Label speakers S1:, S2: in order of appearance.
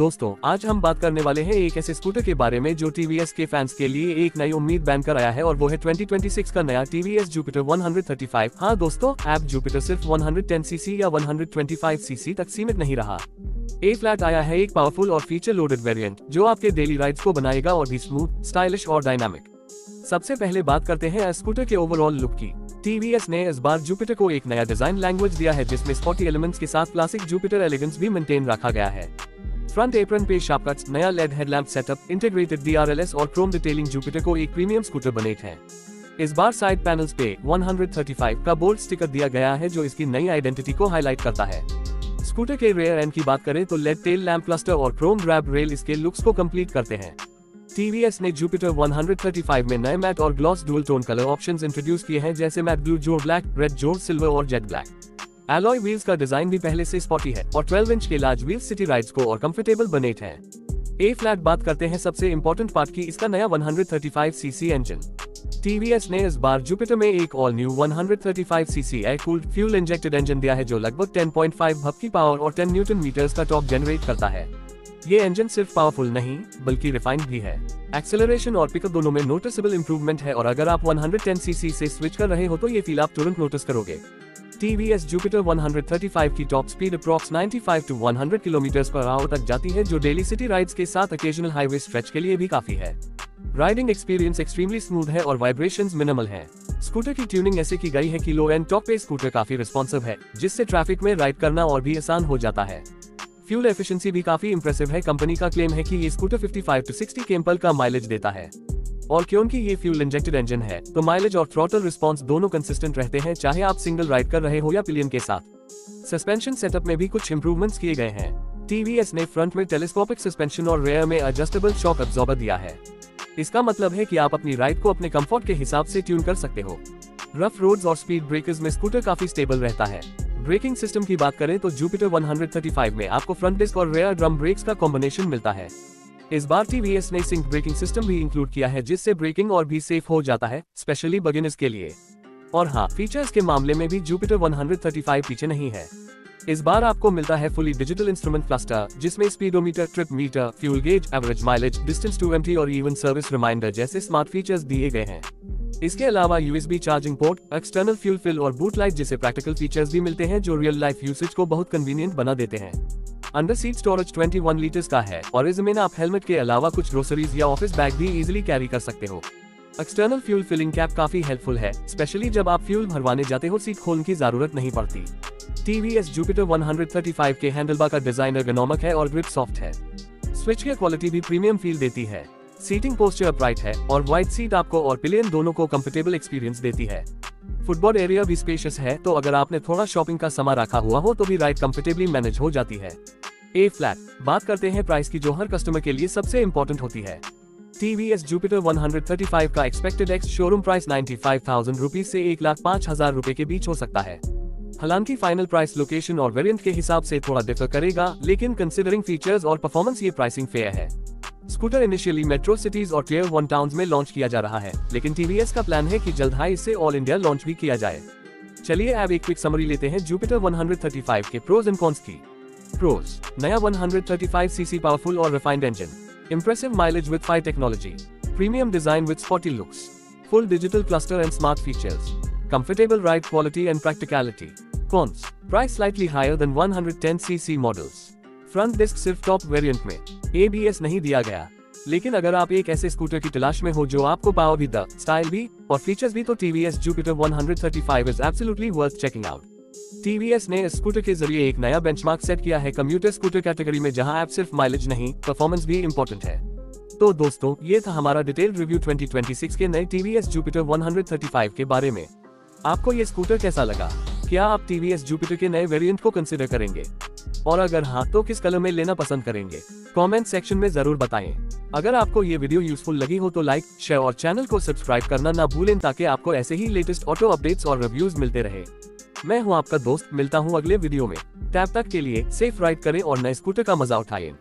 S1: दोस्तों, आज हम बात करने वाले हैं एक ऐसे स्कूटर के बारे में जो टीवीएस के फैंस के लिए एक नई उम्मीद बन कर आया है और वो है 2026 का नया टीवीएस जुपिटर 135। हाँ दोस्तों, ऐप जुपिटर सिर्फ 110 सीसी या 125 सीसी तक सीमित नहीं रहा। ए फ्लैट आया है एक पावरफुल और फीचर लोडेड वेरिएंट जो आपके डेली राइड्स को बनाएगा और भी स्मूथ, स्टाइलिश और डायनामिक। सबसे पहले बात करते हैं स्कूटर के ओवरऑल लुक की। टीवीएस ने इस बार जुपिटर को एक नया डिजाइन लैंग्वेज दिया है जिसमें स्पॉटी एलिमेंट्स के साथ क्लासिक जुपिटर एलिगेंस भी मेंटेन रखा गया है। फ्रंट एप्रन पे शार्प कट्स, नया lead headlamp setup, integrated DRLs और क्रोम डिटेलिंग जुपिटर को एक प्रीमियम स्कूटर बनाते हैं। इस बार साइड पैनल्स पे 135 का बोल्ड स्टिकर दिया गया है जो इसकी नई आइडेंटिटी को हाईलाइट करता है। स्कूटर के रेयर एंड की बात करें तो लेड टेल लैंप क्लस्टर और क्रोम ड्रैब रेल इसके लुक्स को कंप्लीट करते हैं। टीवीएस ने जुपिटर 135 में नए मैट और gloss dual tone colour options introduce किए हैं जैसे मैट ब्लू जोर ब्लैक, रेड जोर सिल्वर और जेट ब्लैक। एलॉय व्हील्स का डिजाइन भी पहले से स्पॉटी है और 12 इंच के लार्ज व्हील्स सिटी राइड्स को और कंफर्टेबल बनाते हैं। ए फ्लैट बात करते हैं सबसे इंपॉर्टेंट पार्ट की, इसका नया 135 सीसी इंजन। टीवीएस ने इस बार जुपिटर में एक all new 135 CC air cooled fuel injected engine दिया है जो लगभग 10.5 भप की पावर और 10 न्यूटन मीटर्स का टॉर्क जनरेट करता है। ये इंजन सिर्फ पावरफुल नहीं बल्कि रिफाइंड भी है। एक्सेलरेशन और पिकअप दोनों में नोटिसेबल इंप्रूवमेंट है और अगर आप 110 सीसी से स्विच कर रहे हो तो ये फील आप तुरंत नोटिस करोगे। टीवीएस जुपिटर 135 की top speed approx 95 to 100 kilometre per hour तक जाती है जो डेली सिटी राइड्स के साथ ओकेजनल हाईवे स्ट्रेच के लिए भी काफी है। राइडिंग एक्सपीरियंस एक्सट्रीमली स्मूथ है और वाइब्रेशंस मिनिमल हैं। स्कूटर की ट्यूनिंग ऐसे की गई है कि लो एंड टॉप पे स्कूटर काफी रिस्पॉन्सिव है जिससे ट्रैफिक में राइड करना और भी आसान हो जाता है। फ्यूल एफिशिएंसी भी काफी इंप्रेसिव है। कंपनी का क्लेम है कि ये स्कूटर 55 to 60 kmph का माइलेज देता है और क्योंकि ये फ्यूल इंजेक्टेड इंजन है तो माइलेज और थ्रॉटल रिस्पांस दोनों कंसिस्टेंट रहते हैं चाहे आप सिंगल राइड कर रहे हो या पिलियन के साथ। सस्पेंशन सेटअप में भी कुछ इंप्रूवमेंट्स किए गए हैं। टीवीएस ने फ्रंट में टेलीस्कोपिक सस्पेंशन और रेयर में एडजस्टेबल शॉक अब्जॉर्बर दिया है। इसका मतलब है कि आप अपनी राइड को अपने कंफर्ट के हिसाब से ट्यून कर सकते हो। रफ रोड्स और स्पीड ब्रेकर्स में स्कूटर काफी स्टेबल रहता है। ब्रेकिंग सिस्टम की बात करें तो जुपिटर 135 में आपको फ्रंट डिस्क और रेयर ड्रम ब्रेक्स का कॉम्बिनेशन मिलता है। इस बार टीवीएस ने सिंक ब्रेकिंग सिस्टम भी इंक्लूड किया है जिससे ब्रेकिंग और भी सेफ हो जाता है, स्पेशली बिगिनर्स के लिए। और हाँ, फीचर्स के मामले में भी जुपिटर 135 पीछे नहीं है। इस बार आपको मिलता है फुली डिजिटल इंस्ट्रूमेंट क्लस्टर जिसमें speedometer, trip meter, fuel gauge, average mileage, distance to empty और इवन सर्विस रिमाइंडर जैसे स्मार्ट फीचर्स दिए गए हैं। इसके अलावा USB charging port, external fuel fill और बूट लाइट जैसे प्रैक्टिकल फीचर्स भी मिलते हैं जो रियल लाइफ यूसेज को बहुत कन्वीनियंट बना देते हैं। अंडर सीट स्टोरेज 21 लीटर्स का है और इसमें आप हेलमेट के अलावा कुछ ग्रोसरीज या ऑफिस बैग भी इजीली कैरी कर सकते हो। एक्सटर्नल फ्यूल फिलिंग कैप काफी हेल्पफुल है, स्पेशली जब आप फ्यूल भरवाने जाते हो, सीट खोलने की जरूरत नहीं पड़ती। टीवीएस जुपिटर 135 के हैंडलबार का डिजाइन एर्गोनॉमिक है और ग्रिप सॉफ्ट है। स्विच की क्वालिटी भी प्रीमियम फील देती है। सीटिंग पोस्चर अपराइट है और वाइड सीट आपको और पिलियन दोनों को कंफर्टेबल एक्सपीरियंस देती है। फुटबॉल एरिया भी स्पेशियस है तो अगर आपने थोड़ा शॉपिंग का समय रखा हुआ हो तो भी राइड कंफर्टेबली मैनेज हो जाती है। ए फ्लैट बात करते हैं प्राइस की जो हर कस्टमर के लिए सबसे इंपॉर्टेंट होती है। टीवीएस जुपिटर 135 का expected ex showroom price 95,000 rupees से 1,05,000 रुपए के बीच हो सकता है। हालांकि फाइनल प्राइस लोकेशन और वेरिएंट के हिसाब से थोड़ा डिफर करेगा, लेकिन कंसिडरिंग फीचर्स और परफॉर्मेंस ये प्राइसिंग फेयर है। स्कूटर इनिशियली मेट्रो सिटीज और टियर 1 टाउन्स में लॉन्च किया जा रहा है, लेकिन टीवीएस का प्लान है कि जल्द ही इसे ऑल इंडिया लॉन्च भी किया जाए। चलिए अब एक क्विक समरी लेते हैं जुपिटर 135 के प्रोज एंड कॉन्स की। प्रोज: नया 135 सीसी पावरफुल और refined engine, impressive mileage with 5 technology, premium design with sporty looks, full digital cluster and smart features, comfortable ride quality and practicality. Cons: price slightly higher than 110 CC models. Front disc सिर्फ top variant में, ABS नहीं दिया गया। लेकिन अगर आप एक ऐसे स्कूटर की तलाश में हो जो आपको पावर भी द स्टाइल भी और फीचर्स भी तो TVS Jupiter 135 is absolutely worth checking out. TVS ने इस स्कूटर के जरिए एक नया बेंचमार्क सेट किया है कम्यूटर स्कूटर कैटेगरी में, जहां आप सिर्फ माइलेज नहीं परफॉर्मेंस भी इंपॉर्टेंट है। तो दोस्तों, ये था हमारा डिटेल रिव्यू 2026 के नए टीवीएस जुपिटर 135 के बारे में। आपको ये स्कूटर कैसा लगा? क्या आप टीवीएस जुपिटर के नए वेरिएंट को कंसिडर करेंगे? और अगर हाँ तो किस कलर में लेना पसंद करेंगे? कमेंट सेक्शन में जरूर बताएं। अगर आपको ये वीडियो यूजफुल लगी हो तो लाइक, शेयर और चैनल को सब्सक्राइब करना ना भूलें ताकि आपको ऐसे ही लेटेस्ट ऑटो अपडेट्स और रिव्यूज मिलते रहे। मैं हूँ आपका दोस्त, मिलता हूँ अगले वीडियो में। तब तक के लिए सेफ राइड करें और नए स्कूटर का मजा उठाएं।